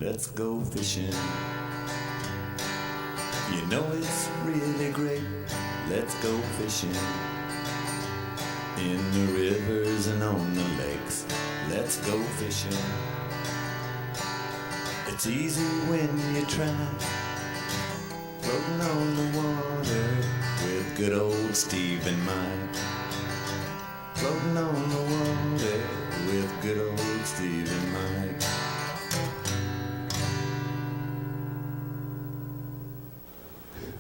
let's go fishing. You know it's really great, let's go fishing. In the rivers and on the lakes, let's go fishing. It's easy when you try, floating on the water with good old Steve and Mike. Floating on the water with good old Steve and Mike.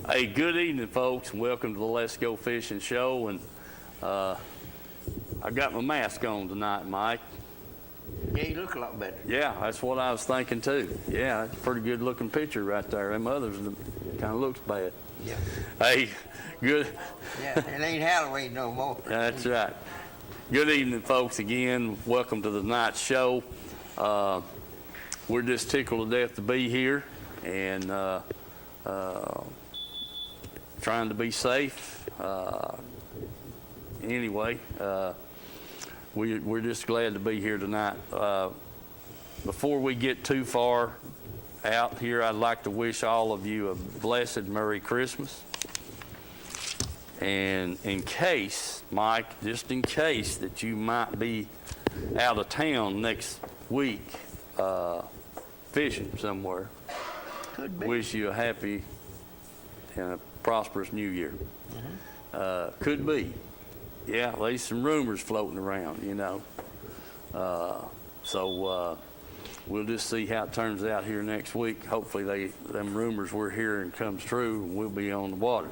Hey, good evening, folks, and welcome to the Let's Go Fishing Show. And I got my mask on tonight, Mike. Yeah, you look a lot better. Yeah, that's what I was thinking too. Yeah, that's a pretty good looking picture right there. Them others kind of looks bad. Yeah. Hey, good. Yeah, it ain't Halloween no more. That's right. Good evening, folks, again. Welcome to the night show. We're just tickled to death to be here and trying to be safe. Anyway, we're just glad to be here tonight. Before we get too far out here, I'd like to wish all of you a blessed Merry Christmas. And in case, Mike, just in case that you might be out of town next week fishing somewhere, Could be. wish you a happy and a prosperous new year. Could be. Yeah, there's some rumors floating around, you know. So we'll just see how it turns out here next week. Hopefully them rumors we're hearing comes true and we'll be on the water.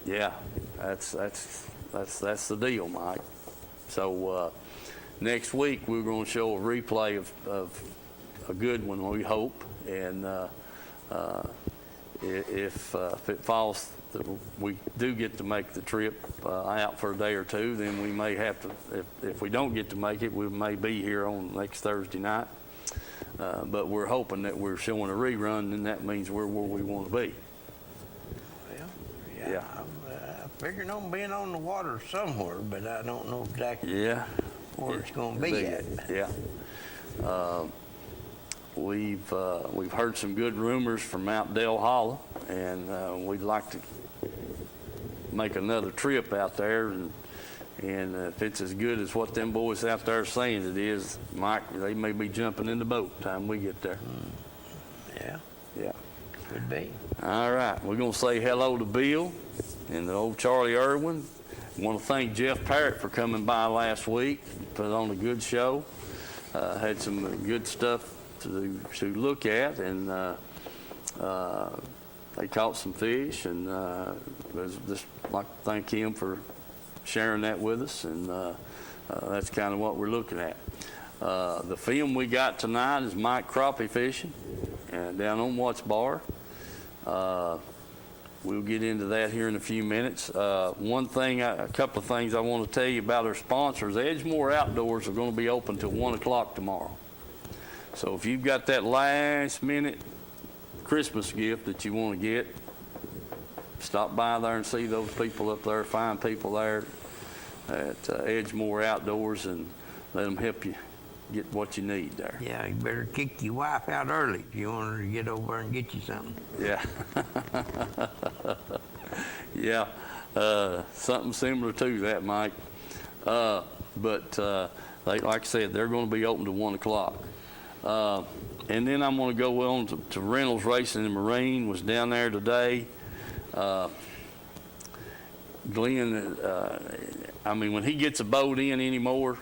Yeah, that's the deal, Mike. So next week we're going to show a replay of a good one, we hope, and if it falls that we do get to make the trip out for a day or two, then we may have to, if we don't get to make it, we may be here on next Thursday night. But we're hoping that we're showing a rerun, and that means we're where we want to be. Well, Yeah. I'm figuring on being on the water somewhere, but I don't know exactly Yeah. where it's going to be at. Yeah. We've heard some good rumors from Mount Del Hollow, and we'd like to make another trip out there, and if it's as good as what them boys out there are saying it is, Mike, they may be jumping in the boat time we get there. Yeah, Yeah. could be. All right, we're going to say hello to Bill and the old Charlie Irwin. I want to thank Jeff Parrott for coming by last week, put on a good show, had some good stuff to look at, and they caught some fish, and just like to thank him for sharing that with us, and that's kind of what we're looking at. The film we got tonight is Mike crappie fishing down on Watts Bar. We'll get into that here in a few minutes. A couple of things I want to tell you about our sponsors. Edgemore Outdoors are going to be open till 1 o'clock tomorrow. So if you've got that last minute Christmas gift that you want to get, stop by there and see those people up there, fine people there at Edgemore Outdoors, and let them help you get what you need there. Yeah, you better kick your wife out early if you want her to get over and get you something. Yeah. Yeah, something similar to that, Mike. But like I said, they're going to be open to 1 o'clock. And then I'm going to go on to Reynolds Racing and Marine. Was down there today. Glenn, when he gets a boat in anymore,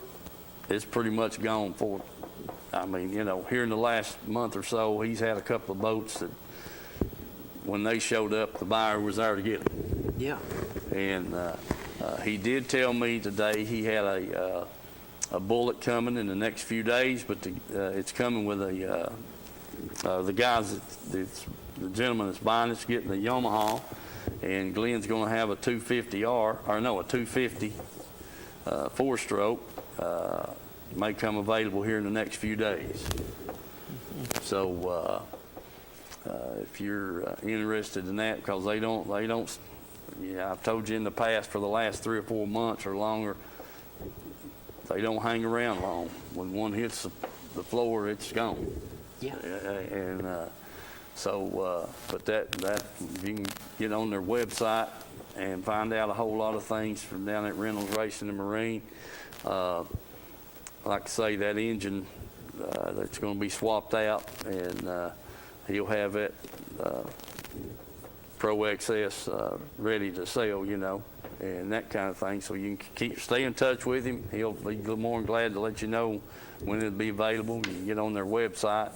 it's pretty much gone for, here in the last month or so, he's had a couple of boats that when they showed up, the buyer was there to get them. Yeah. And he did tell me today he had a bullet coming in the next few days, but it's coming with the guys, the gentleman that's buying it's getting a Yamaha, and Glenn's going to have a 250 four-stroke. May come available here in the next few days. So if you're interested in that, because they don't. Yeah, I've told you in the past, for the last 3 or 4 months or longer, they don't hang around long. When one hits the floor, it's gone. Yeah. And but that you can get on their website and find out a whole lot of things from down at Reynolds Racing and Marine. Like I say, that engine that's going to be swapped out, and he'll have it Pro XS ready to sell, and that kind of thing. So you can stay in touch with him. He'll be more than glad to let you know when it'll be available. You can get on their website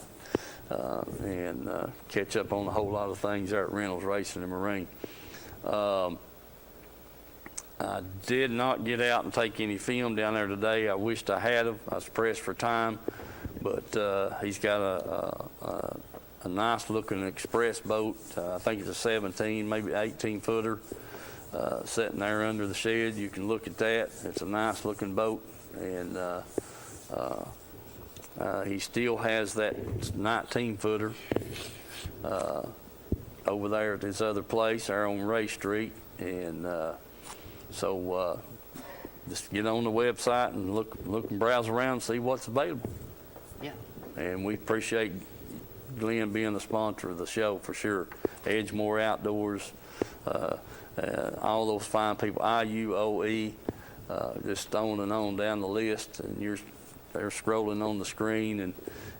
and catch up on a whole lot of things there at Reynolds Racing and Marine. I did not get out and take any film down there today. I wished I had them. I was pressed for time, but he's got a nice looking express boat. I think it's a 17, maybe 18 footer, sitting there under the shed. You can look at that. It's a nice looking boat, and he still has that 19 footer over there at this other place there on Ray Street, and so just get on the website and look and browse around and see what's available. Yeah. And we appreciate Glenn being the sponsor of the show for sure. Edgemore Outdoors, all those fine people, IUOE, just on and on down the list, and they're scrolling on the screen,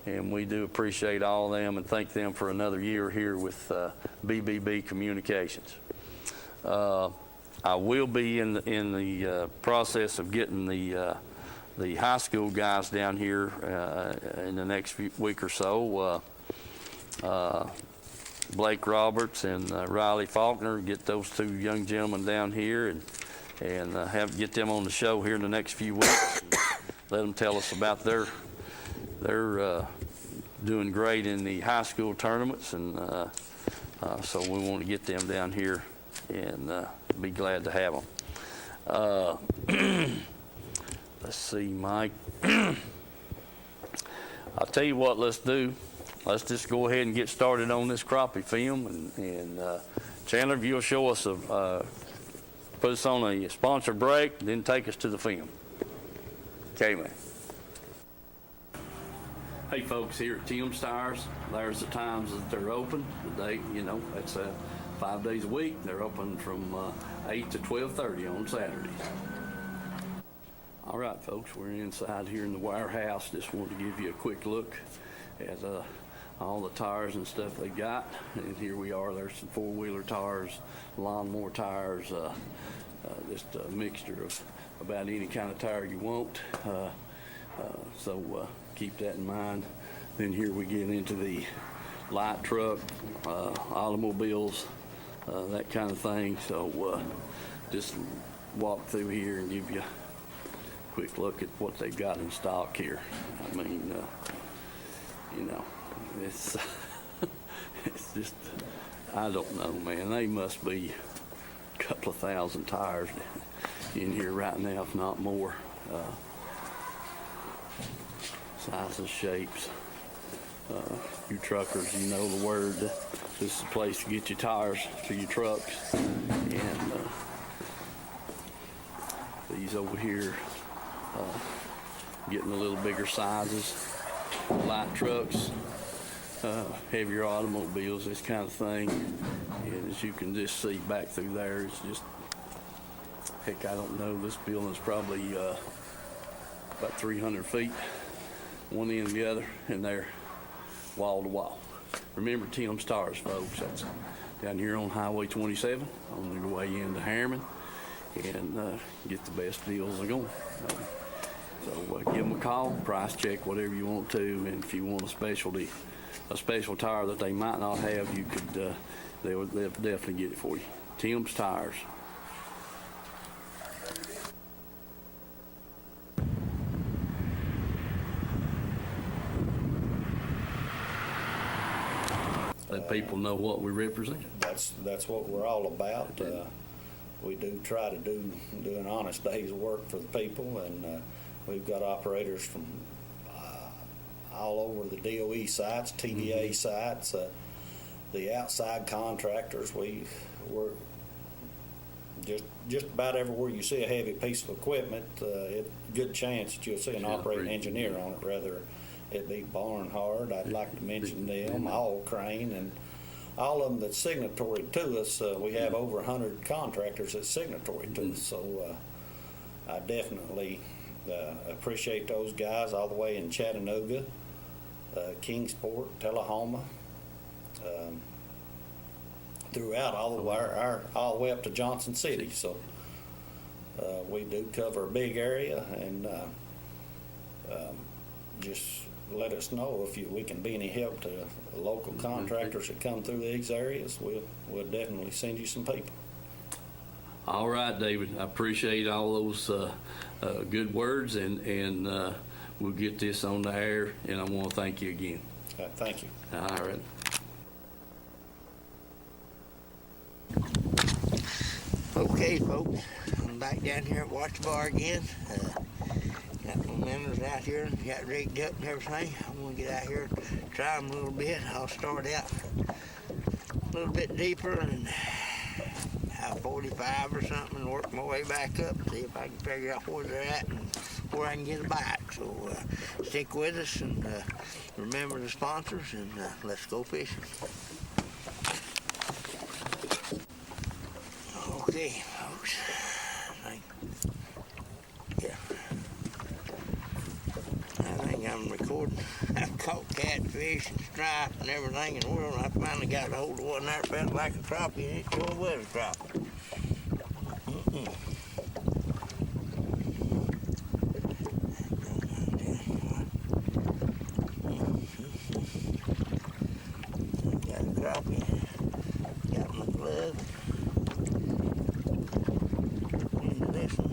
and we do appreciate all of them and thank them for another year here with BBB Communications. I will be in the process of getting the high school guys down here in the next week or so. Blake Roberts and Riley Faulkner, get those two young gentlemen down here and get them on the show here in the next few weeks. And let them tell us about their doing great in the high school tournaments, and so we want to get them down here and be glad to have them. Let's see, Mike. I'll tell you what, let's do. Let's just go ahead and get started on this crappie film, and Chandler, if you'll show us put us on a sponsor break, then take us to the film. Okay, man. Hey folks, here at Tim's Tires, there's the times that they're open. The day, that's 5 days a week. They're open from 8 to 12:30 on Saturdays. All right, folks, we're inside here in the warehouse. Just wanted to give you a quick look at all the tires and stuff they got. And here we are. There's some four-wheeler tires, lawnmower tires, just a mixture of about any kind of tire you want. So keep that in mind. Then here we get into the light truck, automobiles, that kind of thing. So just walk through here and give you a quick look at what they've got in stock here. I mean, it's it's just, I don't know, man. They must be a couple of thousand tires in here right now, if not more. Sizes, shapes. You truckers, you know the word. This is the place to get your tires for your trucks. And these over here, getting a little bigger sizes, light trucks, heavier automobiles, this kind of thing. And as you can just see back through there, it's just, heck, I don't know, this building's probably about 300 feet, one end and the other, and they're wall to wall. Remember Tim's Tires, folks. That's down here on Highway 27 on your way into Harriman, and get the best deals they're going. So give them a call, price check, whatever you want to, and if you want a special tire that they might not have, you could, they'll definitely get it for you. Tim's Tires. Let people know what we represent. That's what we're all about. We do try to do an honest day's work for the people, and we've got operators from all over the DOE sites, TDA sites, the outside contractors. We're just about everywhere you see a heavy piece of equipment, good chance that you'll see an operating engineer on it, whether It'd be Barnhard. I'd like to mention them, All Crane, and all of them that's signatory to us. We have over 100 contractors that's signatory to us, so I definitely appreciate those guys all the way in Chattanooga, Kingsport, Tullahoma, throughout all the way up to Johnson City. So we do cover a big area, and just let us know if we can be any help to local contractors that come through these areas. We'll definitely send you some people. All right, David. I appreciate all those good words, and we'll get this on the air, and I want to thank you again. Thank you. All right. Okay, folks, I'm back down here at Watch Bar again. Got my members out here, got rigged up and everything. I'm gonna get out here, try them a little bit. I'll start out a little bit deeper and have 45 or something and work my way back up, see if I can figure out where they're at and where I can get a bite. So stick with us and remember the sponsors, and let's go fishing. Okay, folks. I think I'm recording. I've caught catfish and stripe and everything in the world, and I finally got a hold of one there that felt like a crappie, and it sure was a crappie. Got a crappie. Got my glove. Into this one.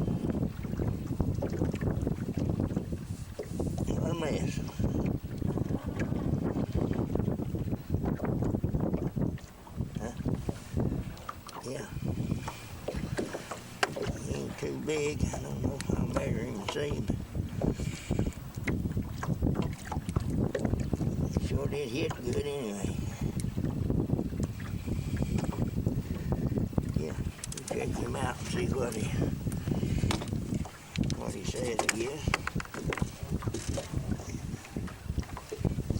What a mess. Yeah. He ain't too big. I don't know if I'll measure him and see him. It sure did hit good anyway. Yeah, we'll check him out and see what he says, I guess.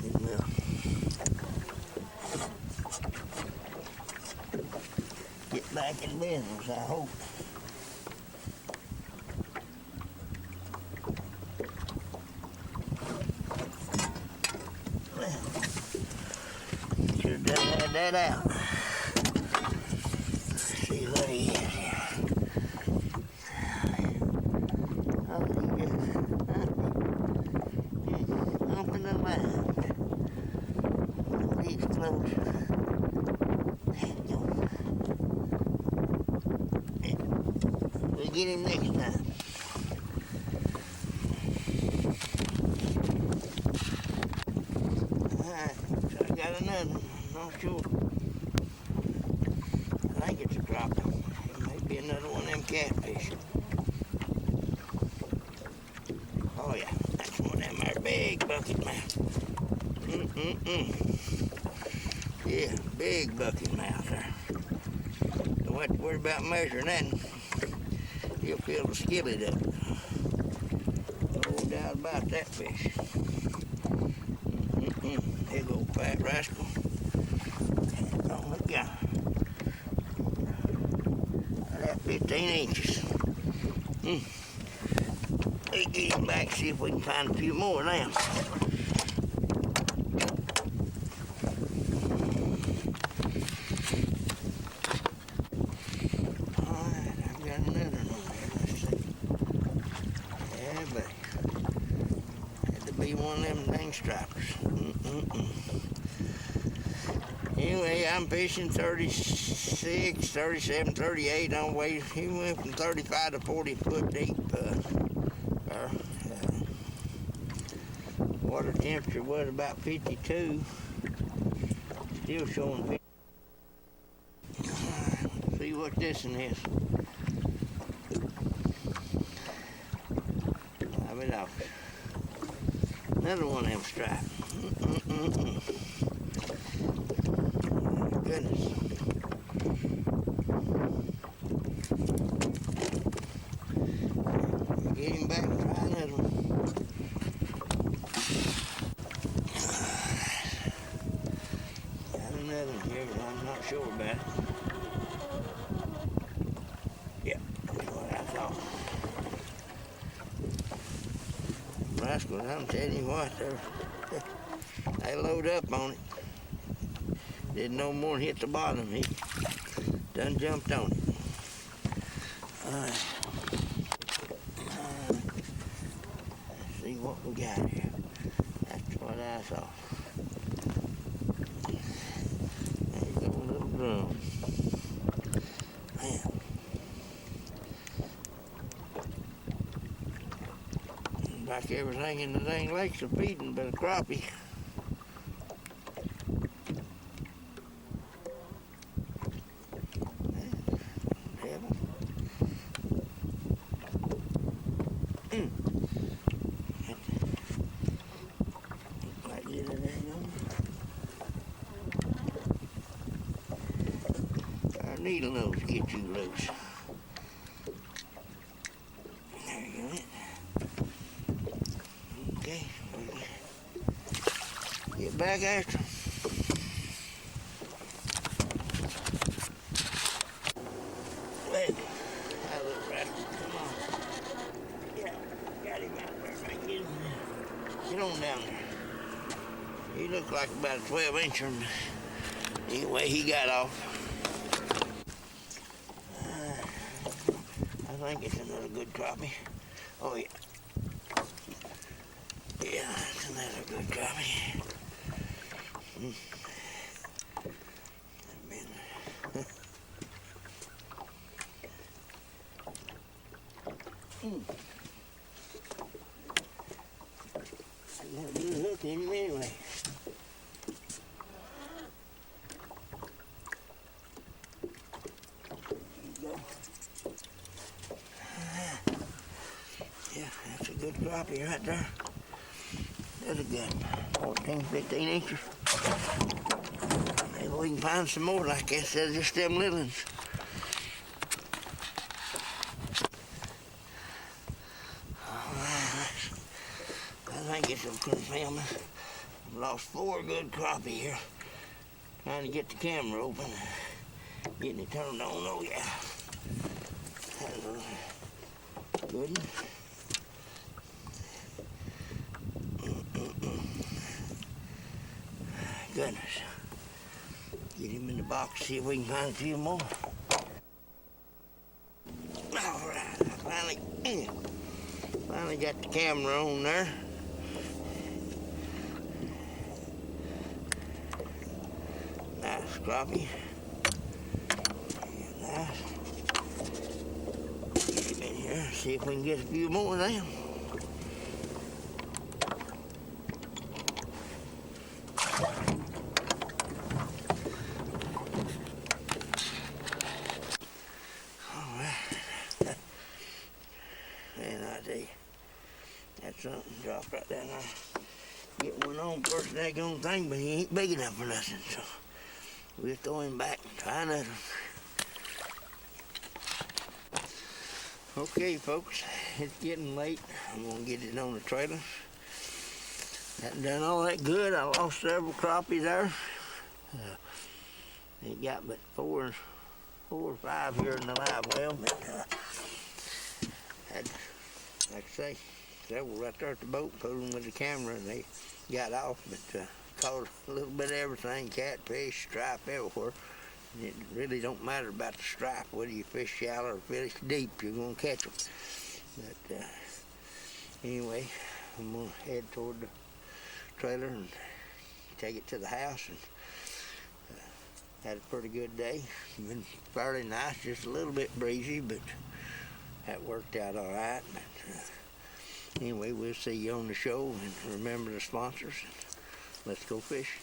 It will. Get back in business, I hope. Well, should have had that out. Let's see what he is here. Oh, he just humping around. He's close. We'll get him next time. Alright, so I got another one. I'm not sure. I think it's a crappie. It may be another one of them catfish. Oh yeah, that's one of them there big bucket mouth. Yeah, big bucket mouth there. Don't have to worry about measuring that. He'll fill the skillet up. No doubt about that fish. Big old fat rascal. Oh, look out. That 15 inches. Let's get him back, see if we can find a few more now. Alright, I've got another one there. Let's see. Yeah, but had to be one of them dang stripers. Anyway, I'm fishing 36, 37, 38 on way. He went from 35 to 40 foot deep. Water temperature was about 52. Still showing 50. Let's see what this one is. Have it off. Another one of them stripes. Goodness. Get him back and try another one. sure about it. Yeah, that's what I thought. Rascals, I'm telling you what, they load up on it. Didn't no more than hit the bottom. He done jumped on it. Let's see what we got here. That's what I saw. There you go, a little drum. Man. Like everything in the dang lakes are feeding but a crappie. Needle nose get you loose. There you go. Okay. Get back after him. Well, that little rascal, come on. Yeah, got him out there. Right, get on down there. He looked like about a 12-incher. Anyway, he got off. I think it's another good crappie. Oh, yeah. Yeah, it's another good crappie. I got a good hook in him anyway. Yeah, that's a good crappie right there. That's a good 14, 15 inches. Maybe we can find some more like that instead of just them little ones. I think it's a good family. I've lost 4 good crappie here. Trying to get the camera open. Getting it turned on, oh yeah. That's a good one. Goodness. Get him in the box, see if we can find a few more. All right, I finally got the camera on there. Nice crappie. Nice. Get him in here, see if we can get a few more of them. That's something dropped right down there. Get one on first daggone thing, but he ain't big enough for nothing, so we'll throw him back and try another one. Okay, folks, it's getting late. I'm gonna get it on the trailer. Hadn't done all that good. I lost several crappies there. Ain't got but four or five here in the live well, but had, like I say, several right there at the boat, put them with the camera, and they got off, but caught a little bit of everything, catfish, stripe, everywhere. And it really don't matter about the stripe, whether you fish shallow or fish deep, you're going to catch them. But anyway, I'm going to head toward the trailer and take it to the house, and had a pretty good day. Been fairly nice, just a little bit breezy, but that worked out all right. But anyway, we'll see you on the show, and remember the sponsors. Let's go fishing.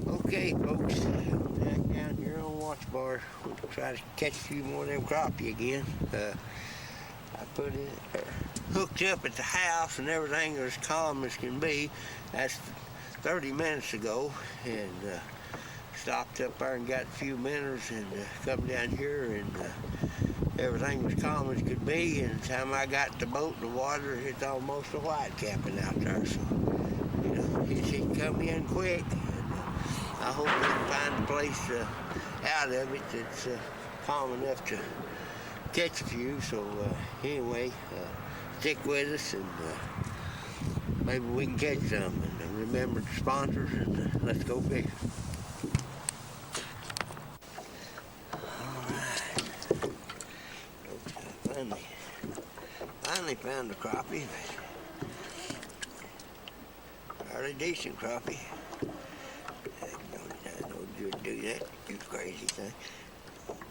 Okay, folks, back down here on Watch Bar. We'll try to catch a few more of them crappie again. I put it hooked up at the house, and everything was as calm as can be. That's 30 minutes ago, and stopped up there and got a few minnows, and come down here, and everything was calm as could be. And the time I got the boat in the water, it's almost a white capping out there. So, you know, it come in quick. And I hope we can find a place out of it that's calm enough to catch a few. So anyway, stick with us and maybe we can catch some. And remember the sponsors and let's go fishing. Finally found a crappie. Fairly decent crappie. I know you'd do that, you crazy thing.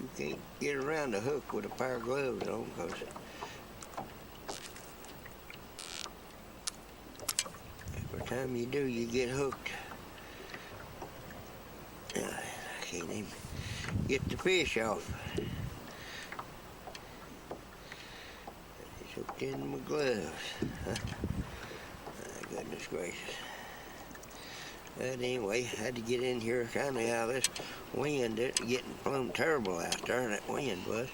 You can't get around the hook with a pair of gloves on because every time you do, you get hooked. I can't even get the fish off. It's hooked into my gloves. Huh? My goodness gracious. But anyway, I had to get in here kind of out of this wind. It's getting plumb terrible out there, that wind was.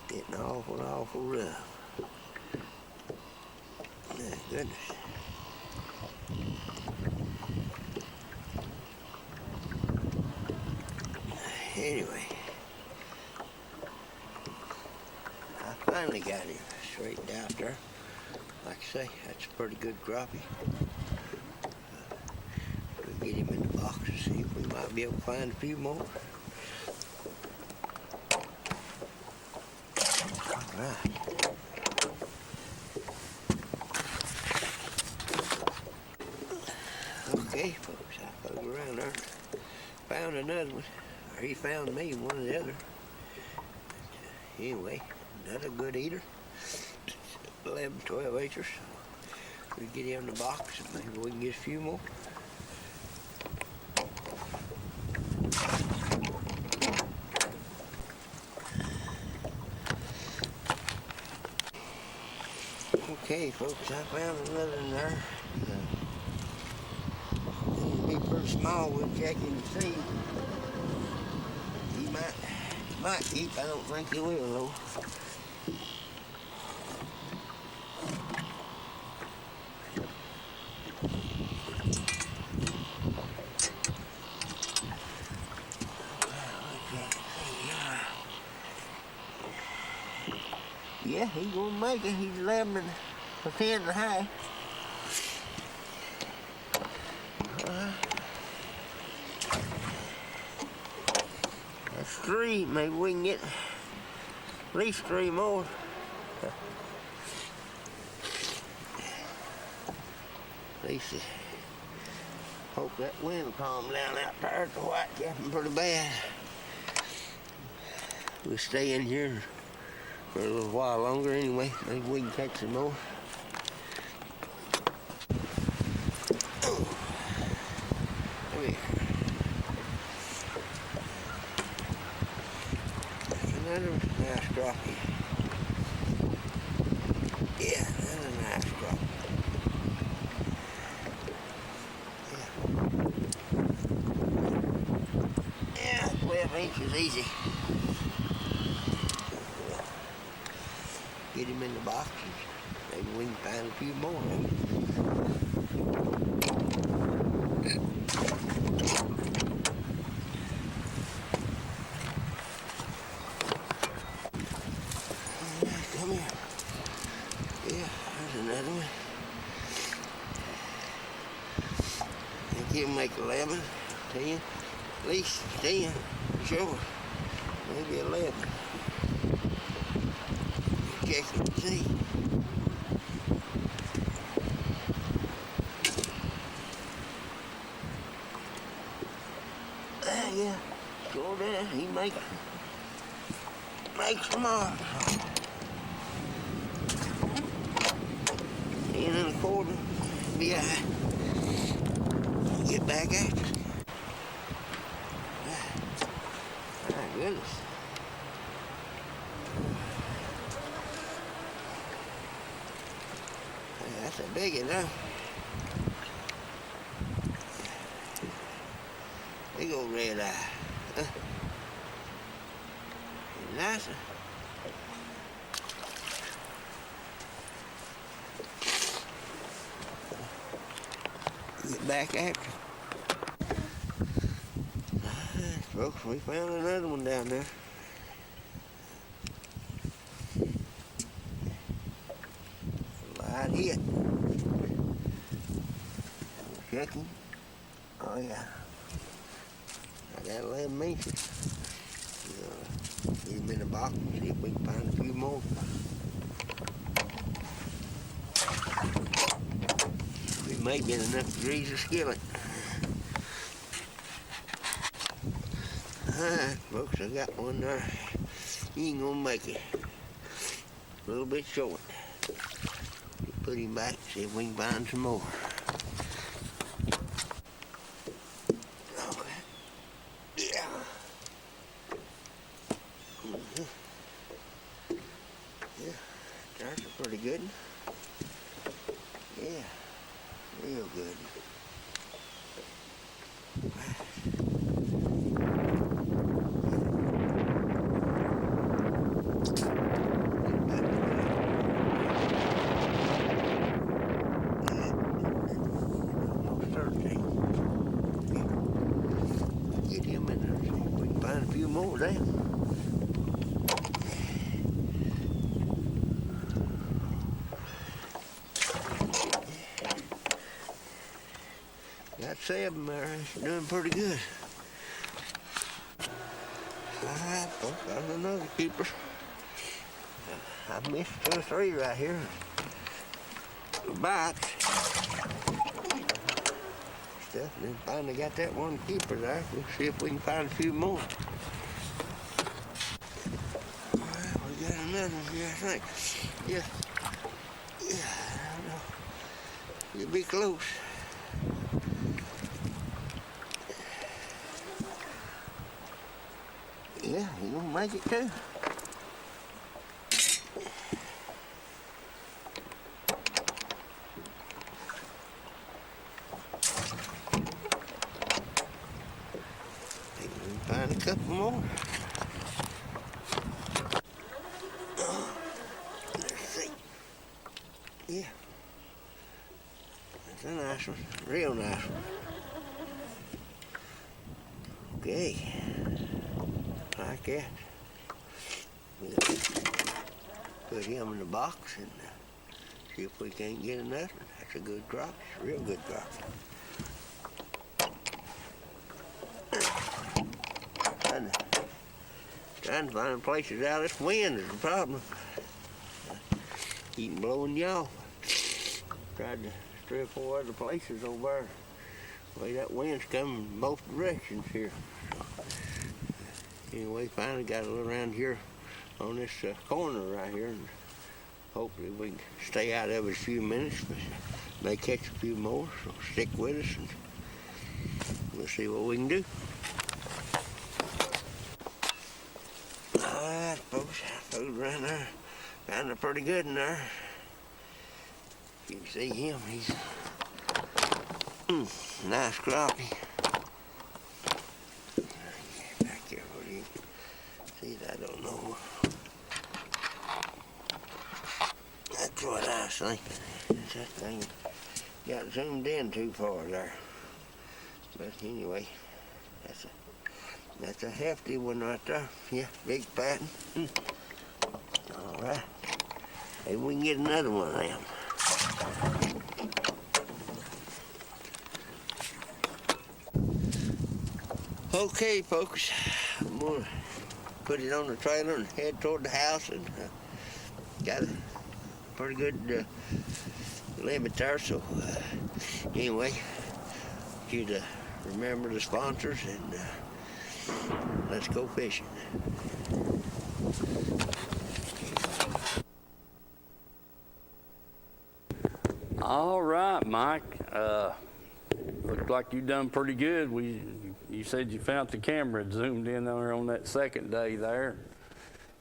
Getting awful rough. My goodness. Anyway, I finally got him straightened out there. Like I say, that's a pretty good crappie. We'll get him in the box and see if we might be able to find a few more. All right. Okay, folks, I poked around there. Found another one. Or he found me, one or the other. Anyway, another good eater. 11, 12 acres. We get him in the box and maybe we can get a few more. Okay, folks, I found another in there. It'll be pretty small. We'll check and see. He might keep. I don't think he will, though. Yeah, he's gonna make it. He's 11 or 10 and a half. That's 3. Maybe we can get at least 3 more. At least hope that wind calm down out there at the Whitecapping pretty bad. We'll stay in here for a little while longer anyway. Maybe we can catch some more. Oh. Come here. Another nice crappie. Yeah, another nice crappie. Yeah, 12 inches easy. Get him in the boxes. Maybe we can find a few more. Come here. Yeah, there's another one. I think he'll make 11, 10, at least 10, sure. Maybe 11. Check and see. Yeah, sure does. He makes them all. 10 and a quarter. Yeah. Get back after. My goodness. That's a biggie now. Big old red eye. Nicer. Get back after. folks, we found another one down there. Light hit. Checking. Oh yeah. I got 11 inches. Get him in the box and see if we can find a few more. We may get enough to grease the skillet. Alright, folks, I got one there. He ain't gonna make it. A little bit short. Put him back, see if we can find some more. Okay. Yeah. Yeah, that's a pretty good one. Yeah, real good. Get him in there, see if we can find a few more there. Got 7 there. It's doing pretty good. Alright, folks, there's another keeper. I missed 2 or 3 right here. Bites. Stephanie finally got that one keeper there. We'll see if we can find a few more. Alright, we got another one here, I think. Yeah. Yeah, I don't know. You'll be close. Yeah, you gonna make it too. Think we can find a couple more. Let's see. Yeah. That's a nice one. Real nice one. Okay. Like that. We'll put him in the box and see if we can't get another one. That's a good crop. It's a real good crop. Trying to find places out. This wind is the problem. Keep blowing you off. Tried to 3 or 4 other places over there. The way that wind's coming in both directions here. Anyway, finally got it around here on this corner right here, and hopefully we can stay out of it a few minutes, but may catch a few more, so stick with us and we'll see what we can do. Alright, folks, food right there. Found a pretty good in there. You can see him, he's nice crappie. See, I don't know. That's what I was thinking. That thing got zoomed in too far there. But anyway, that's a hefty one right there. Yeah, big pattern. All right. Maybe we can get another one of them. Okay, folks. I'm gonna put it on the trailer and head toward the house, and got a pretty good limit there. So anyway, you to remember the sponsors, and let's go fishing. All right, Mike. Looked like you done pretty good. You said you found the camera had zoomed in there on that second day there.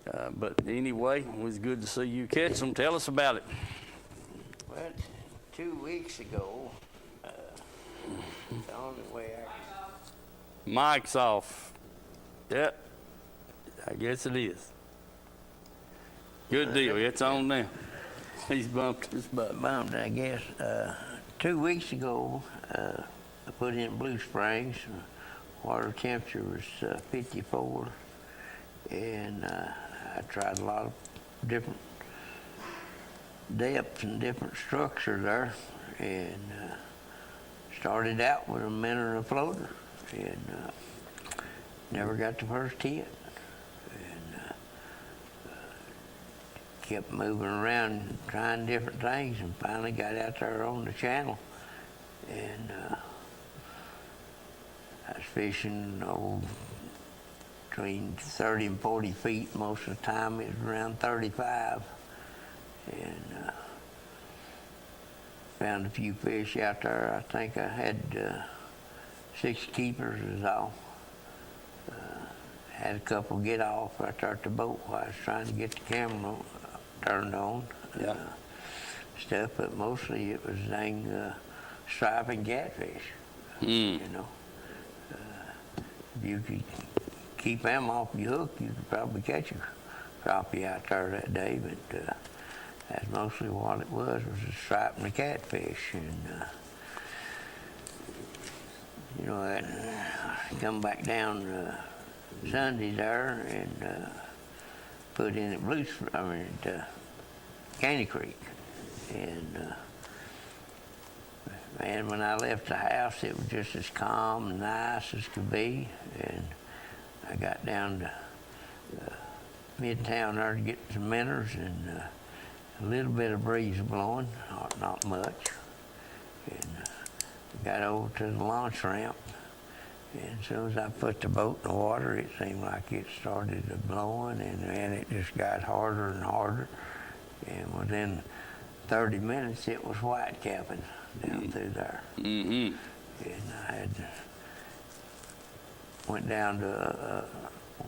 But anyway, it was good to see you catch them. Tell us about it. Well, 2 weeks ago, the only way I Mike's off. Yep. I guess it is. Good deal. It's on now. He's bumped his butt. Bumped, I guess. 2 weeks ago, I put in Blue Springs water temperature was 54, and I tried a lot of different depths and different structure there, and started out with a minnow and a floater, and never got the first hit, and kept moving around trying different things, and finally got out there on the channel, and I was fishing between 30 and 40 feet. Most of the time it was around 35, and found a few fish out there. I think I had 6 keepers is all. Had a couple get off right there at the boat while I was trying to get the camera turned on. Yeah. Stuff, but mostly it was dang stripe and catfish. You know, if you could keep them off your hook, you could probably catch a crappie out there that day. But that's mostly what it was a stripe and a catfish. And you know, I come back down Sunday there and put in at Caney Creek. And man, when I left the house, it was just as calm and nice as could be. And I got down to Midtown there to get some minnows, and a little bit of breeze blowing, not much. And got over to the launch ramp. And as soon as I put the boat in the water, it seemed like it started to blowing, and then it just got harder and harder. And within 30 minutes, it was white capping down through there. Mm-hmm. And I went down to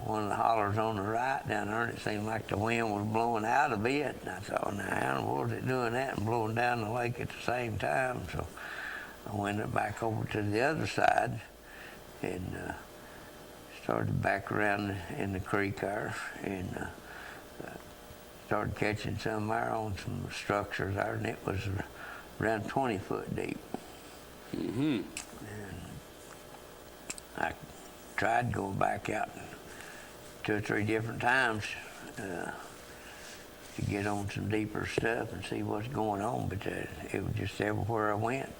one of the hollers on the right down there, and it seemed like the wind was blowing out a bit. And I thought, now, how in the world is it doing that and blowing down the lake at the same time? So I went back over to the other side and started back around in the creek there, and started catching some there on some structures there, and it was around 20 foot deep. Mm-hmm. And I tried going back out 2 or 3 different times to get on some deeper stuff and see what's going on, but it was just everywhere I went.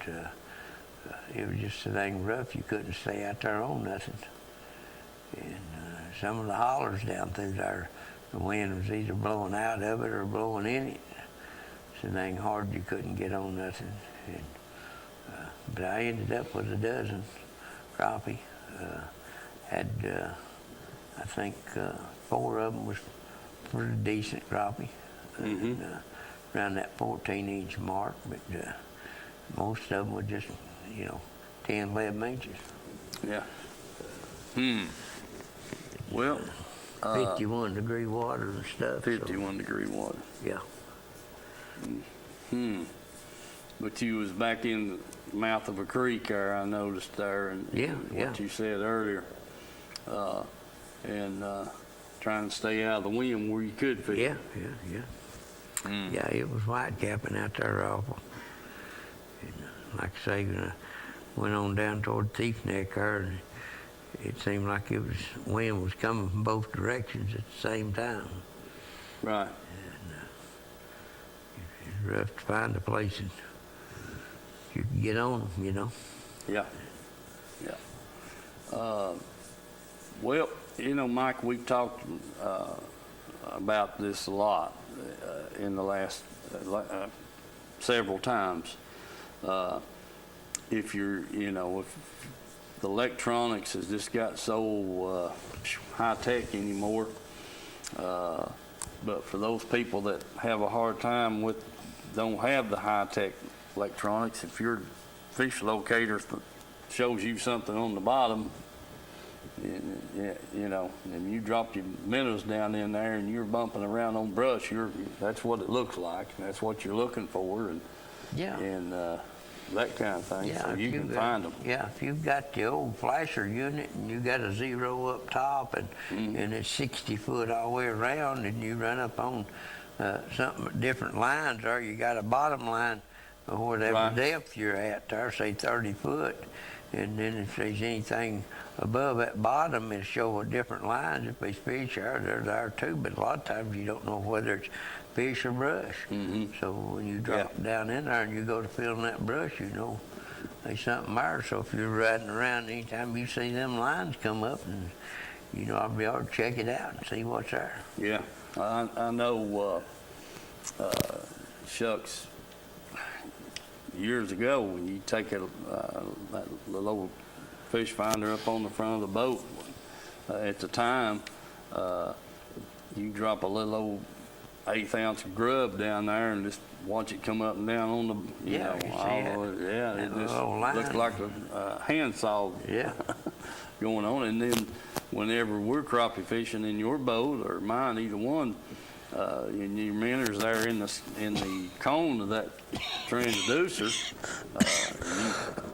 It was just so dang rough, you couldn't stay out there on nothing. And some of the hollers down through there, the wind was either blowing out of it or blowing in it. So dang hard you couldn't get on nothing. And, but I ended up with a dozen crappie. Had, I think, 4 of them was pretty decent crappie. Mm-hmm. Around that 14-inch mark, but most of them were just, 10, 11 inches. Yeah. Well, 51-degree water and stuff. 51-degree water. So, yeah. But you was back in the mouth of a creek there, I noticed there, and what you said earlier, and trying to stay out of the wind where you could fish. Yeah. Yeah, it was white capping out there awful. And, like I say, when I went on down toward Thief Neck there, and it seemed like wind was coming from both directions at the same time. Right. And it's rough to find a place that you can get on them, Yeah. Well, Mike, we've talked about this a lot in the last several times. If the electronics has just got so high tech anymore, but for those people that have a hard time don't have the high tech electronics, if your fish locator shows you something on the bottom, and you drop your minnows down in there and you're bumping around on brush, that's what it looks like, and that's what you're looking for, and that kind of thing. Yeah, so you can find them. Yeah, if you've got the old flasher unit and you got a 0 up top and it's 60 foot all the way around, and you run up on something different lines, or you got a bottom line or whatever depth you're at there, say 30 foot, and then if there's anything above that bottom and show different lines. If there's fish there, they're there too. But a lot of times you don't know whether it's fish or brush. So when you drop down in there and you go to feeling that brush, you know there's something there. So if you're riding around, anytime you see them lines come up, and you know, I'll be able to check it out and see what's there. Yeah, I know. Shucks. Years ago, when you take that little old fish finder up on the front of the boat, at the time, you drop a little old 1/8 ounce grub down there and just watch it come up and down on the, it just looked like a handsaw going on. And then whenever we're crappie fishing in your boat or mine, either one, and your minnows there in the cone of that transducer,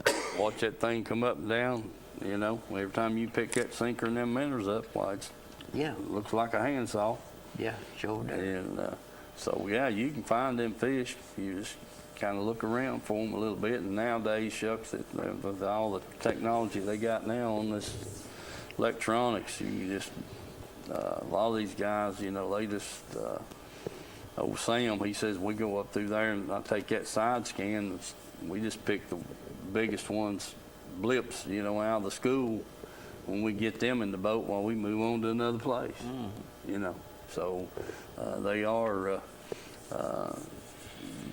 you watch that thing come up and down. You know, every time you pick that sinker and them minnows up, why it looks like a handsaw. Yeah, sure does. And so you can find them fish. You just kind of look around for them a little bit. And nowadays, shucks, with all the technology they got now on this electronics, you just a lot of these guys, you know, they just, old Sam, he says, we go up through there and I take that side scan. We just pick the biggest ones, blips, you know, out of the school when we get them in the boat while we move on to another place, you know. So they are,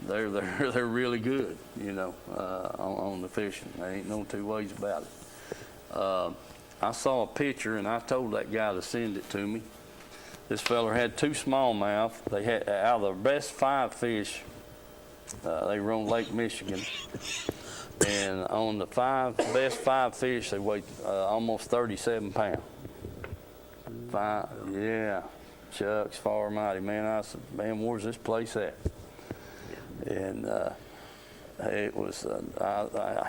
they're really good, you know, on the fishing. There ain't no two ways about it. I saw a picture, and I told that guy to send it to me. This feller had 2 smallmouth. They had, out of their best 5 fish, they were on Lake Michigan. And on the best 5 fish, they weighed almost 37 pounds. Shucks, far mighty, man. I said, man, where's this place at? And it was,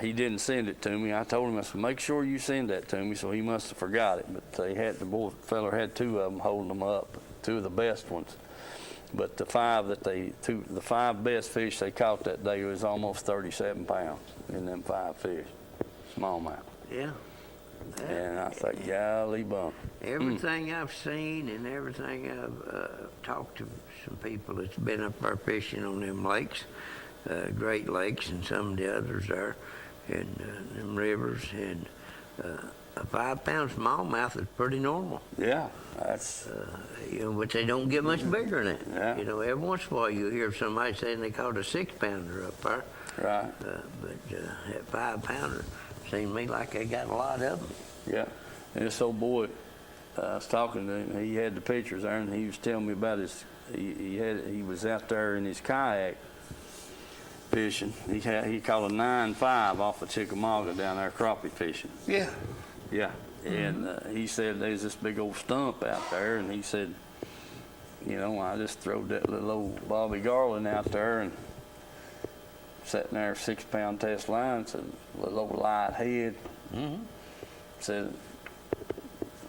he didn't send it to me. I told him, I said, make sure you send that to me. So he must have forgot it. But the feller had 2 of them holding them up, 2 of the best ones. But the 5 best fish they caught that day was almost 37 pounds in them 5 fish, smallmouth. Yeah. And I thought, golly bum. Everything I've seen and everything I've talked to some people that's been up there fishing on them lakes, Great Lakes and some of the others there, and them rivers, and a 5-pound smallmouth is pretty normal. Yeah, that's... you know, but they don't get much bigger than that. Yeah. You know, every once in a while you hear somebody saying they caught a 6-pounder up there. Right. But that 5-pounder seemed to me like they got a lot of them. Yeah. And this old boy, I was talking to him, he had the pictures there, and he was telling me about he was out there in his kayak fishing. He caught a 9.5 off of Chickamauga down there crappie fishing. Yeah. Yeah. And he said there's this big old stump out there, and he said, you know, I just throwed that little old Bobby Garland out there and sitting there, 6-pound test line, said, little old light head. Said,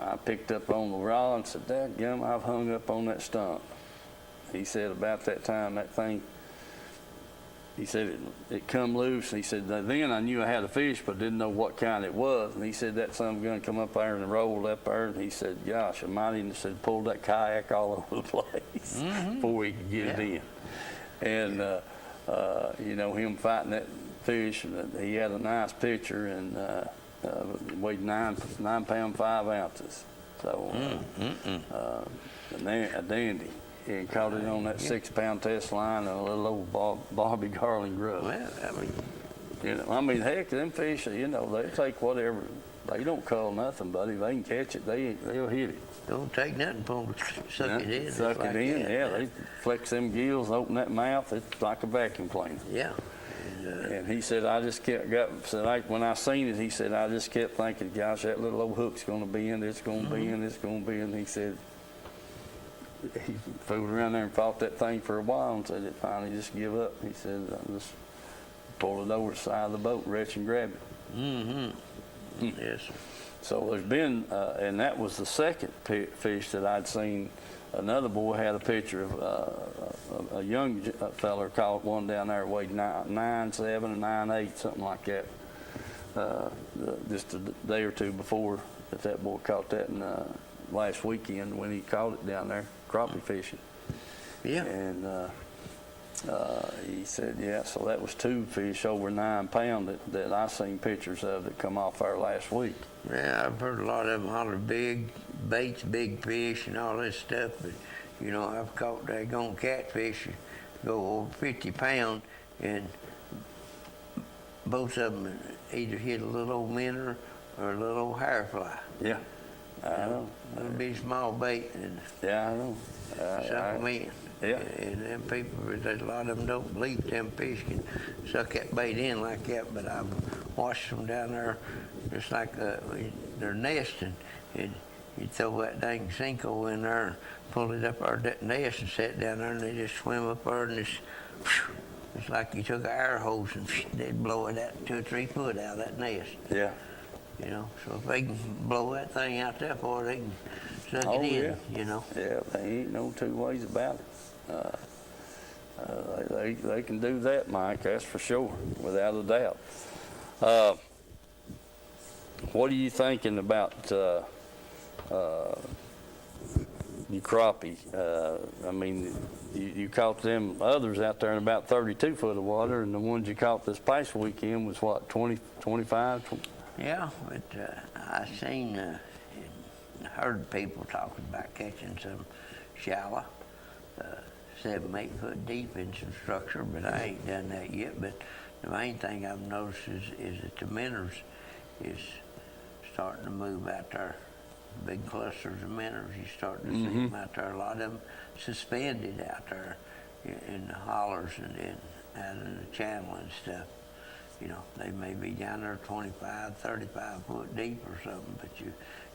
I picked up on the rod and said, dadgum, I've hung up on that stump. He said about that time, that thing, he said it come loose. He said, then I knew I had a fish, but didn't know what kind it was. And he said that son gonna come up there and roll up there. And he said, gosh, I might even said pulled that kayak all over the place before he could get it in. And you know, him fighting that fish, he had a nice picture, and weighed 9 pounds 5 ounces. So a dandy. He caught it on that 6-pound test line and a little old Bobby Garland grub. Well, I mean, heck, them fish, you know, they take whatever. They don't call nothing, buddy. They can catch it. They'll hit it. don't take nothing for them to suck it in. Suck it in. Yeah, they flex them gills, open that mouth. It's like a vacuum cleaner. Yeah. And he said, when I seen it, he said, I just kept thinking, gosh, that little old hook's going to be in, it's going to be in, it's going to be in. He said, he fooled around there and fought that thing for a while and said it finally just give up. He said, I just pulled it over the side of the boat, reach and grab it. Yes. So there's been, and that was the second fish that I'd seen. Another boy had a picture of a young feller caught one down there, weighed 9.7 or 9.8, something like that, just a day or two before that boy caught that in last weekend when he caught it down there crappie fishing. Yeah. And he said, yeah, so that was 2 fish over 9 pound that I seen pictures of that come off there last week. Yeah, I've heard a lot of them holler big baits, big fish, and all this stuff. But you know, I've caught daggone catfish go over 50 pounds, and both of them either hit a little old minnow or a little old hair fly. Yeah, I know. It'll be small bait and Yeah, I know. suck them in. Yeah. And them people, there's a lot of them don't believe them fish can suck that bait in like that, but I've watched them down there just like they're nesting, and you throw that dang Cinco in there and pull it up out of that nest and set it down there, and they just swim up there and just, it's like you took an air hose and they'd blow it out 2 or 3 foot out of that nest. Yeah. You know, so if they can blow that thing out there for, they can suck Oh, it in. yeah. You know. Yeah, there ain't no 2 ways about it. They can do that, Mike, that's for sure, without a doubt. What are you thinking about your crappie? I mean, you caught them others out there in about 32 foot of water, and the ones you caught this past weekend was what, 20, 25? Yeah, but I seen and heard people talking about catching some shallow, 7, 8 foot deep in some structure, but I ain't done that yet. But the main thing I've noticed is that the minnows is starting to move out there. Big clusters of minnows, you're starting to see them out there. A lot of them suspended out there in the hollers and out in the channel and stuff. You know, they may be down there 25, 35 foot deep or something, but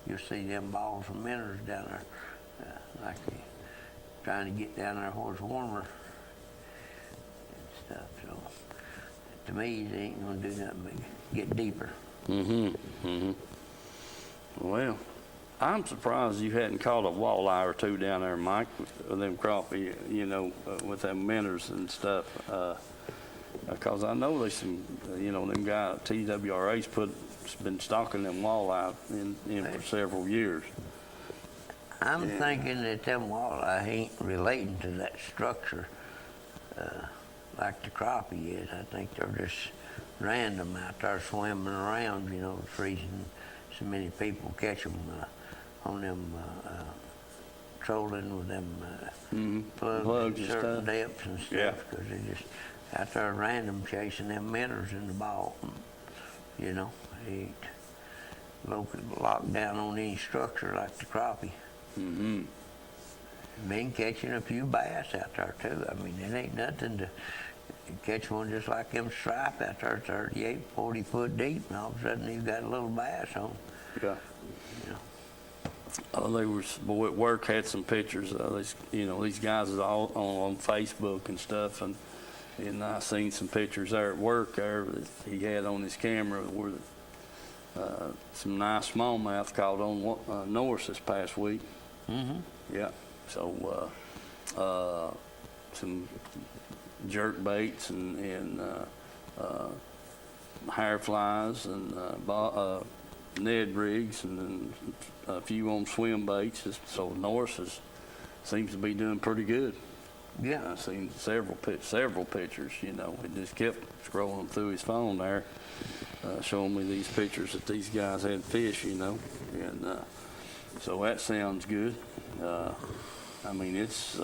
you'll see them balls of minnows down there, like trying to get down there where it's warmer and stuff. So to me, they ain't gonna do nothing but get deeper. Well, I'm surprised you hadn't caught a walleye or 2 down there, Mike, with them crappie, you know, with them minnows and stuff. Because I know there's some, you know, them guys at TWRA's been stocking them walleye in for several years. I'm thinking that them walleye ain't relating to that structure like the crappie is. I think they're just random out there swimming around, you know, freezing. So many people catch them on them trolling with them plugs at certain depths and stuff, because they just out there random chasing them minnows in the ball. You know, they ain't locked down on any structure like the crappie. Been catching a few bass out there too. I mean, it ain't nothing to catch one just like them stripe out there 38, 40 foot deep, and all of a sudden you've got a little bass on. Yeah. You know. They were, boy at work had some pictures. You know, these guys is all on Facebook and stuff, and I seen some pictures there at work there that he had on his camera where some nice smallmouth caught on Norris this past week. Yeah. So some jerk baits and hair flies and Ned rigs and then a few on swim baits. So Norris seems to be doing pretty good. Yeah. I've seen several pictures, you know. He just kept scrolling through his phone there, showing me these pictures that these guys had fish, you know. And so that sounds good. I mean, it's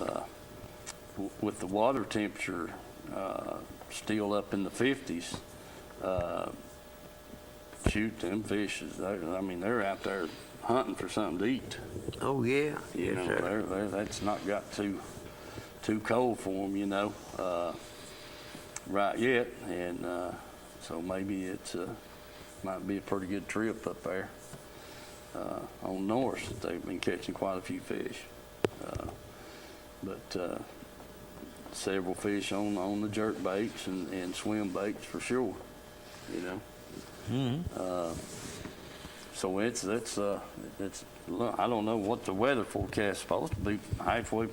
with the water temperature still up in the 50s. Shoot, them fish they're out there hunting for something to eat. Oh yeah. You Yes, know, sir. that's not got too cold for them, you know, right yet, and so maybe it's might be a pretty good trip up there on Norris. They've been catching quite a few fish, but several fish on the jerk baits and swim baits for sure, you know. So it's I don't know what the weather forecast is supposed to be. Halfway,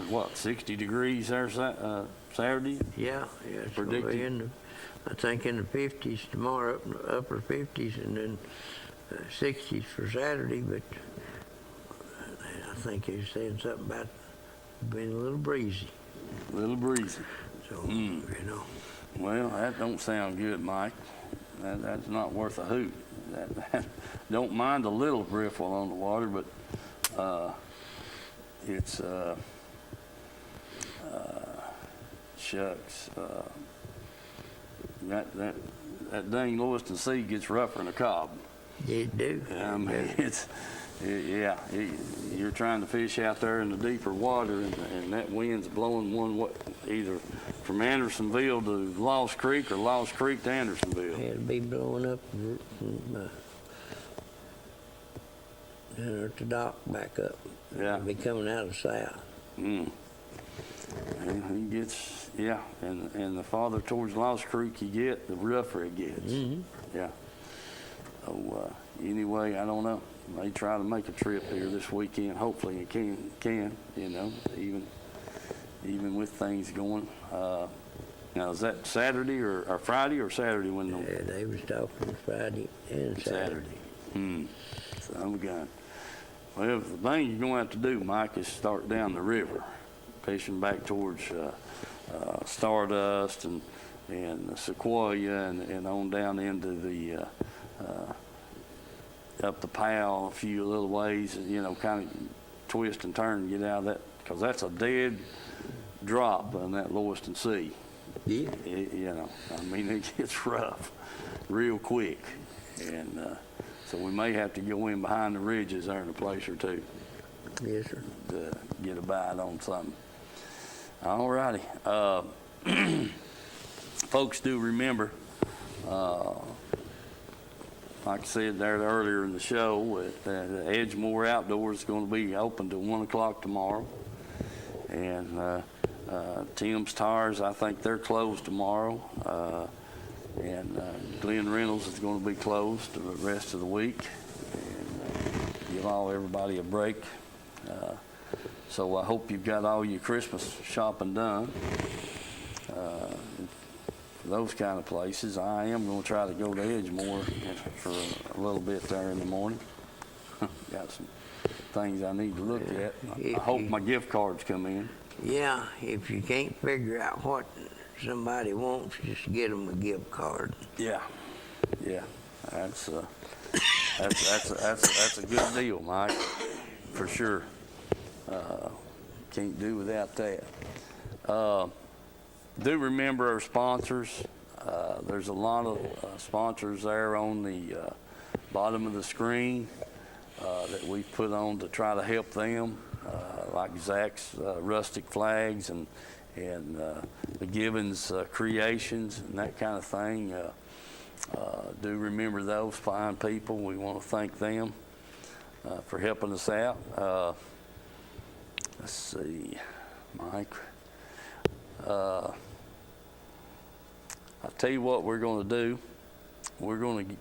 what, 60 degrees there Saturday? Yeah, it's gonna be Predicted. I think in the 50s tomorrow, upper 50s, and then 60s for Saturday, but I think he was saying something about being a little breezy. A little breezy. So, you know. Well, that don't sound good, Mike. That's not worth a hoot. Don't mind a little riffle on the water, but it's shucks. That dang Lewiston Sea gets rougher than a cob. It do. I mean, you're trying to fish out there in the deeper water, and that wind's blowing one way, either from Andersonville to Lost Creek or Lost Creek to Andersonville. It'll be blowing up from down at the dock back up. Yeah. It'll be coming out of south. And he gets, and the farther towards Lost Creek you get, the rougher it gets. Yeah. So anyway, I don't know. May try to make a trip here this weekend. Hopefully it can, you know, even with things going. Now, is that Saturday or Friday or Saturday when the... Yeah, they was talking Friday and Saturday. So I'm going. Well, the thing you're going to have to do, Mike, is start down the river, fishing back towards Stardust and Sequoia and on down into the up the Powell a few little ways, you know, kind of twist and turn and get out of that, because that's a dead drop in that Lewiston Sea. Yeah. You know, I mean, it gets rough real quick, and so we may have to go in behind the ridges there in a place or two. Yes, sir. To get a bite on something. All righty. Folks, do remember, like I said there earlier in the show, the Edgemore Outdoors is going to be open till 1 o'clock tomorrow. And Tim's Tires, I think they're closed tomorrow. And Glenn Reynolds is going to be closed the rest of the week. And give everybody a break. So I hope you've got all your Christmas shopping done. Those kind of places. I am going to try to go to Edgemore for a little bit there in the morning. Got some things I need to look at. I hope my gift cards come in. Yeah, if you can't figure out what somebody wants, just get them a gift card. Yeah, that's a good deal, Mike, for sure. Can't do without that. Do remember our sponsors. There's a lot of sponsors there on the bottom of the screen that we've put on to try to help them, like Zach's Rustic Flags and the Gibbons Creations and that kind of thing. Do remember those fine people. We want to thank them for helping us out. Let's see, Mike. I'll tell you what we're going to do. We're going to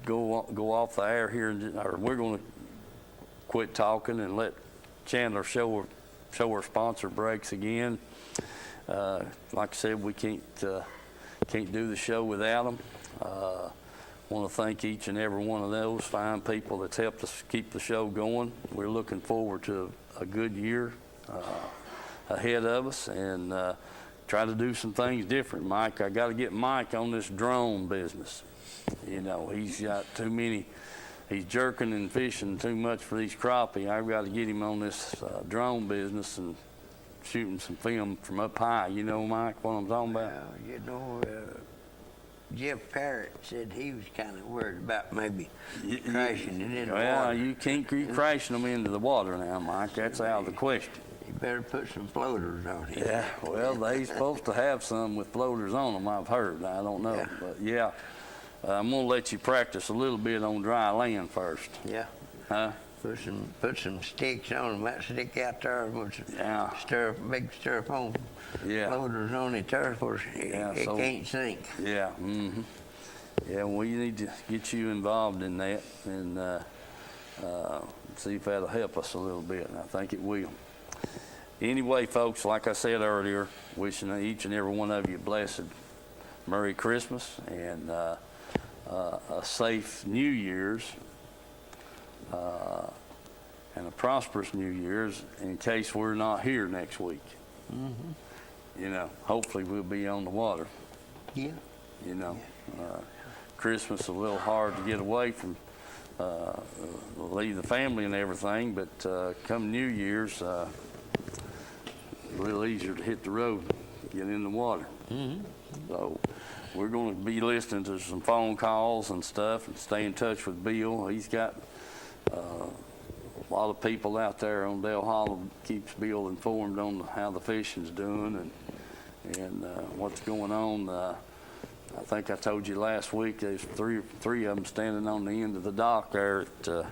go off the air here, or we're going to quit talking and let Chandler show her sponsor breaks again. Like I said, we can't do the show without them. Want to thank each and every one of those fine people that's helped us keep the show going. We're looking forward to a good year ahead of us, and try to do some things different. Mike, I got to get Mike on this drone business. You know, he's got too many. He's jerking and fishing too much for these crappie. I've got to get him on this drone business and shooting some film from up high. You know, Mike, what I'm talking about? You know, Jeff Parrott said he was kind of worried about maybe crashing it in the water. Well, you can't keep crashing them into the water now, Mike. That's out of the question. You better put some floaters on it. Yeah, well, they supposed to have some with floaters on them, I've heard. I don't know. Yeah. But, yeah, I'm going to let you practice a little bit on dry land first. Yeah. Huh? Put some sticks on them. That stick out there with some big styrofoam floaters on it there, of course, it can't sink. Yeah, yeah, we need to get you involved in that and see if that'll help us a little bit, and I think it will. Anyway, folks, like I said earlier, wishing each and every one of you a blessed Merry Christmas, and a safe New Year's and a prosperous New Year's in case we're not here next week. You know, hopefully we'll be on the water. Yeah. You know, Christmas is a little hard to get away from, leave the family and everything, but come New Year's, a little easier to hit the road, get in the water. So we're going to be listening to some phone calls and stuff and stay in touch with Bill. He's got a lot of people out there on Dale Hollow, keeps Bill informed on how the fishing's doing and what's going on. I think I told you last week there's three of them standing on the end of the dock there at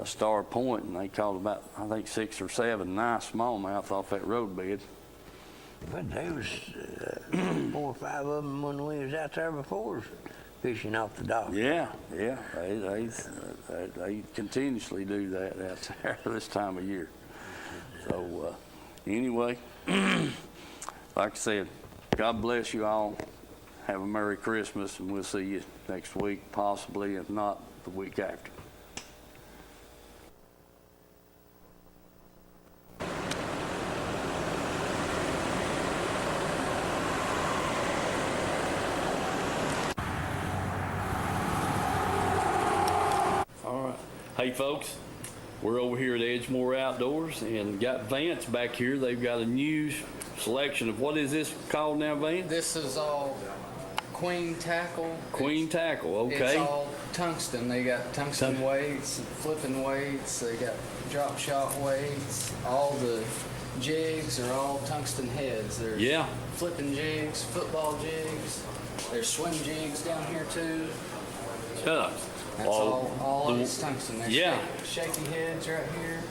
Star Point, and they caught about, I think, 6 or 7 nice smallmouth off that road bed. But there was 4 or 5 of them when we was out there before fishing off the dock. Yeah, they continuously do that out there this time of year. So anyway, like I said, God bless you all. Have a Merry Christmas, and we'll see you next week, possibly, if not the week after. All right. Hey, folks, we're over here at Edgemore Outdoors and got Vance back here. They've got a new selection of, what is this called now, Vance? This is all queen tackle. Queen tackle, okay. It's all tungsten. They got tungsten weights, flipping weights. They got drop shot weights. All the jigs are all tungsten heads. There's flipping jigs, football jigs. There's swim jigs down here too. That's all of it's tungsten. There's shaky heads right here.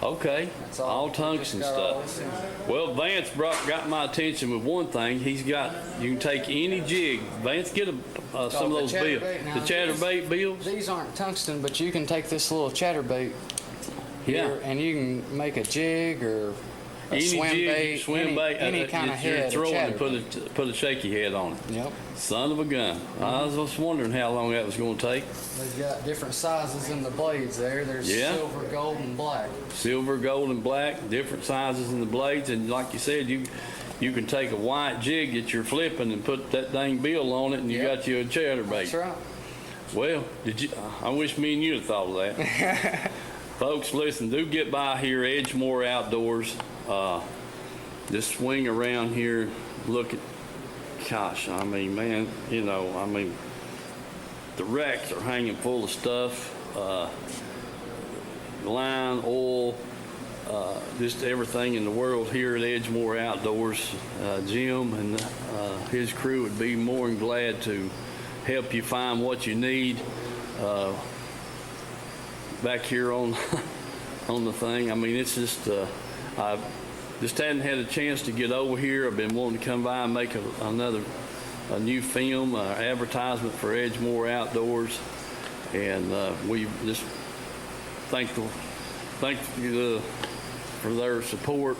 Okay, That's all tungsten stuff. Well, Vance got my attention with one thing. He's got, you can take any jig. Vance, get some of those bills. The chatterbait bills? These aren't tungsten, but you can take this little chatterbait here and you can make a jig or a swim bait, any kind of head. Throw it and put a shaky head on it. Yep. Son of a gun. I was just wondering how long that was going to take. They've got different sizes in the blades there. There's silver, gold, and black. Silver, gold, and black, different sizes in the blades. And like you said, you can take a white jig that you're flipping and put that dang bill on it, and you got you a chatterbait. That's right. Well, I wish me and you had thought of that. Folks, listen, do get by here, Edgemore Outdoors. Just swing around here, look at, gosh, I mean, man, you know, I mean, the racks are hanging full of stuff, line, oil, just everything in the world here at Edgemore Outdoors. Jim and his crew would be more than glad to help you find what you need back here on the thing. I mean, it's just, I just hadn't had a chance to get over here. I've been wanting to come by and make a new film, advertisement for Edgemore Outdoors, and we just thank you for their support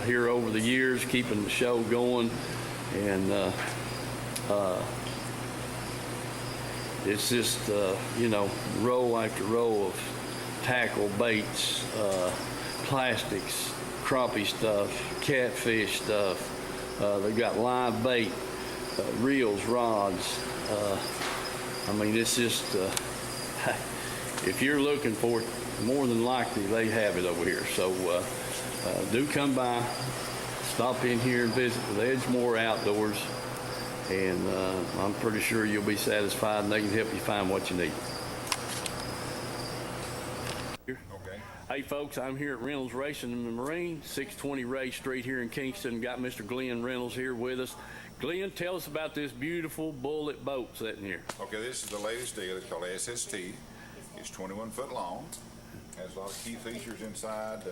here over the years, keeping the show going, and it's just you know, row after row of tackle, baits, plastics, crappie stuff, catfish stuff. They've got live bait, reels, rods. I mean, it's just, if you're looking for it, more than likely they have it over here. So do come by, stop in here and visit with Edgemore Outdoors, and I'm pretty sure you'll be satisfied and they can help you find what you need. Okay. Hey folks, I'm here at Reynolds Racing and Marine, 620 Ray Street here in Kingston. Got Mr. Glenn Reynolds here with us. Glenn, tell us about this beautiful Bullet boat sitting here. Okay, this is the latest deal. It's called SST. It's 21 foot long. Has a lot of key features inside.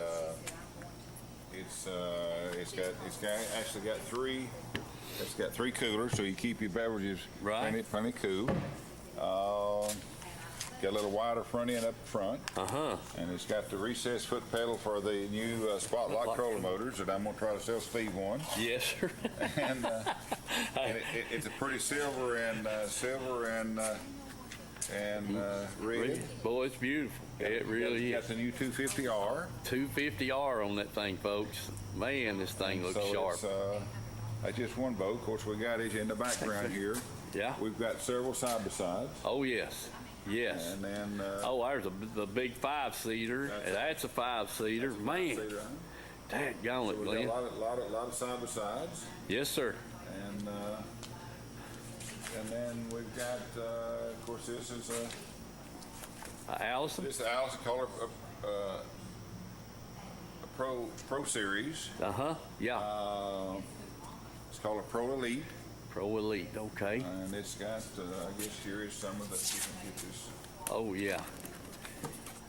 It's got three coolers, so you keep your beverages plenty cool. got a little wider front end up front. Uh-huh. And it's got the recessed foot pedal for the new spot lock trolling motors that I'm going to try to sell Steve one. Yes, sir. And, it's a pretty silver and red. Boy, it's beautiful. It really Got is. the new 250R. 250R on that thing, folks. Man, this thing looks So sharp. it's, that's just one boat. Of course, we got it in the background here. Yeah. We've got several side-by-sides. Oh, yes. Yes. And then... Oh, there's the big 5-seater. That's a 5-seater. Man, dadgone So it, we've Glenn. got a lot of side-by-sides. Yes, sir. And then we've got, of course, this is Allison? this is the Allison Color Pro Series. Uh-huh. Yeah. It's called a Pro Elite, Pro Elite. Okay. and it's got, I guess here is some of the different pictures. Oh, yeah.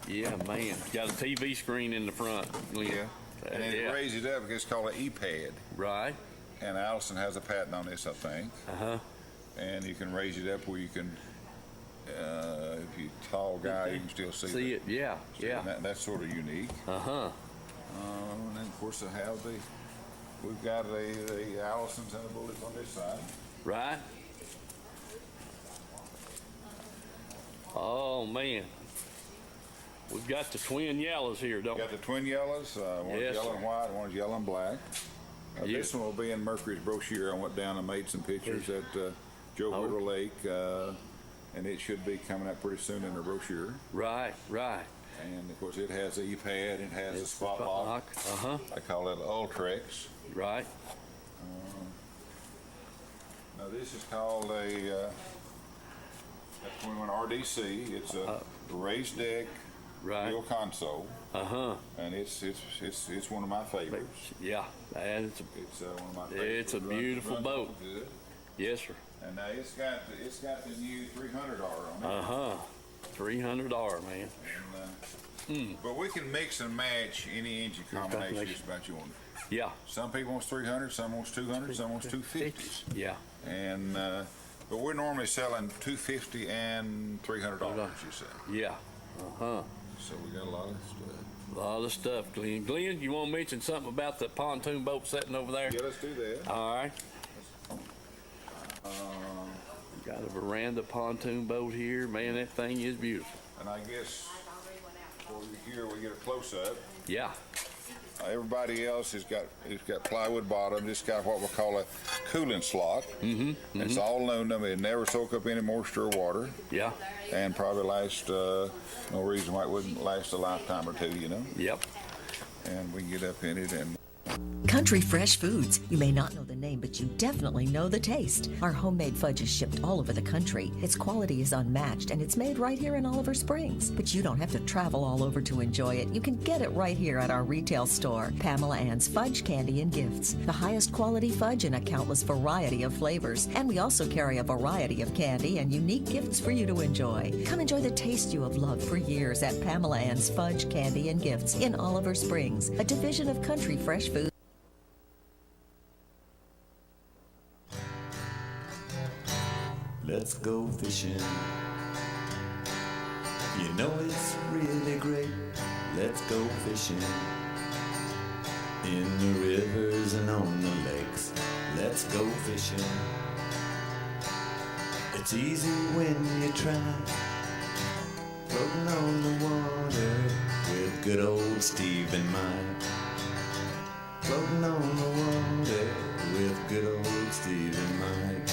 Yeah, man. Got a TV screen in the front, Glenn. And then Yeah. it raises it up, it's called an E-pad. Right. And Allison has a patent on this, I think. Uh-huh. And you can raise it up where you can, if you're a tall guy, you can still see it. Yeah. Yeah. That's sort of unique. Uh-huh. And then, of course, we've got the Allisons and the Bullets on this side. Right. Oh, man. We've got the twin yellows here, don't We we? got the twin yellows, one's Yes, yellow sir. and white, one's yellow and black. Yeah. This one will be in Mercury's brochure. I went down and made some pictures at Joe Oh. Whittle Lake, and it should be coming up pretty soon in the brochure. Right. Right. And of course, it has the E-pad, it has a spot lock. Uh-huh. I call it Ultrex. Right. Now this is called a 21 RDC. It's a raised deck Right. wheel console, Uh-huh. and it's one of my favorites. Yeah. And It's one of my favorites. It's a beautiful Runs boat. good. yes, sir. And now it's got the new 300R on it. Uh-huh. $300, man. And, but we can mix and match any engine combination just about you want. Yeah. Some people wants 300, some wants 200, some wants 250s. Yeah. And but we're normally selling 250 and $300, you say. Yeah. Uh-huh. So we got a lot of stuff. A lot of stuff, Glenn. Glenn, you want to mention something about the pontoon boat sitting over there? Yeah, let's do that. All right. Got a veranda pontoon boat here. Man, that thing is beautiful. And I guess over here we get a close up. Yeah. Everybody else has got plywood bottom. It's got what we call a cooling slot. Mm-hmm. It's all aluminum. It never soak up any moisture or water, Yeah. and probably last no reason why it wouldn't last a lifetime or two, you know. Yep. And we can get up in it and. Country Fresh Foods. You may not know the name, but you definitely know the taste. Our homemade fudge is shipped all over the country. Its quality is unmatched, and it's made right here in Oliver Springs. But you don't have to travel all over to enjoy it. You can get it right here at our retail store, Pamela Ann's Fudge, Candy, and Gifts. The highest quality fudge in a countless variety of flavors. And we also carry a variety of candy and unique gifts for you to enjoy. Come enjoy the taste you have loved for years at Pamela Ann's Fudge, Candy, and Gifts in Oliver Springs, a division of Country Fresh Foods. Let's go fishing. You know it's really great. Let's go fishing. In the rivers and on the lakes. Let's go fishing. It's easy when you try. Floating on the water with good old Steve in mind. Floating on the water with good old Steve in mind.